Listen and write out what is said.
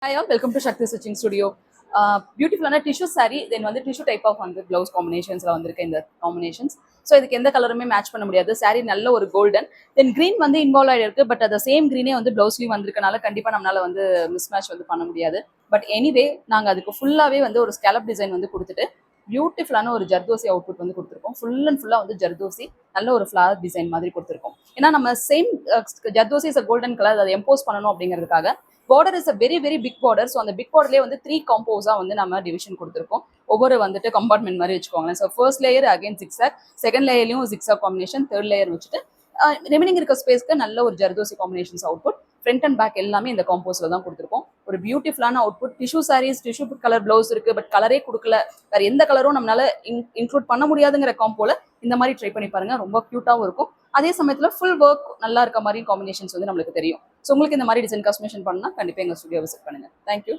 Hi all, welcome to Shakti Stitching Studio. பியூட்டிஃபுல்லான tissue saree தென் வந்து tissue type of வந்து blouse காம்பினேஷன்ஸ்ல வந்திருக்கு இந்த காம்பினேஷன்ஸ். ஸோ இதுக்கு எந்த கலருமே மேட்ச் பண்ண முடியாது. saree நல்ல ஒரு கோல்டன் தென் கிரீன் வந்து இன்வால்வ் ஆயிருக்கு. பட் அந்த சேம் கிரீனே வந்து ப்ளவுஸ்லயும் வந்திருக்கனால கண்டிப்பா நம்மளால வந்து மிஸ் மேட்ச் வந்து பண்ண முடியாது. பட் எனிவே நாங்கள் அதுக்கு ஃபுல்லாகவே வந்து ஒரு ஸ்கேலப் டிசைன் வந்து கொடுத்துட்டு பியூட்டிஃபுல்லான ஒரு ஜர்தோசி அவுட்புட் வந்து கொடுத்துருக்கோம். ஃபுல் அண்ட் ஃபுல்லாக வந்து ஜர்தோசி நல்ல ஒரு ஃப்ளவர் டிசைன் மாதிரி கொடுத்துருக்கோம். ஏன்னா நம்ம same zardozi is golden colour அதை எம்போஸ் பண்ணணும் அப்படிங்கிறதுக்காக border is a very very big border. So அந்த பிக் பார்டர்லேயே வந்து 3 காம்போஸாக வந்து நம்ம டிவிஷன் கொடுத்துருக்கோம். ஒவ்வொரு வந்துட்டு கம்பார்ட்மெண்ட் மாதிரி வச்சுக்கோங்களேன். So first layer again zigzag, second லேயர்லையும் ஜிக்ஸாக் காம்பினேஷன், தேர்ட் லேயர் வச்சுட்டு ரிமைனிங் இருக்க ஸ்பேஸ்க்கு நல்ல ஒரு zardozi combinations output. Front and back எல்லாமே இந்த காம்போஸ்ல தான் கொடுத்துருக்கோம். ஒரு பியூட்டிஃபுல்லான output. Tissue saris, tissue colour blouse இருக்கு, பட் கலரே கொடுக்கல, வேற எந்த கலரும் நம்மளால இன்க்ளூட் பண்ண முடியாதுங்கிற காம்போல இந்த மாதிரி ட்ரை பண்ணி பாருங்க. ரொம்ப கியூட்டாகவும் இருக்கும். அதே சமயத்தில் ஃபுல் ஒர்க் நல்லா இருக்க மாதிரி காம்பினேஷன்ஸ் வந்து நம்மளுக்கு தெரியும். ஸோ உங்களுக்கு இந்த மாதிரி டிசைன் கஸ்டமைசேஷன் பண்ணால் கண்டிப்பாக எங்கள் ஸ்டுடியோ விசிட் பண்ணுங்க. தேங்க்யூ.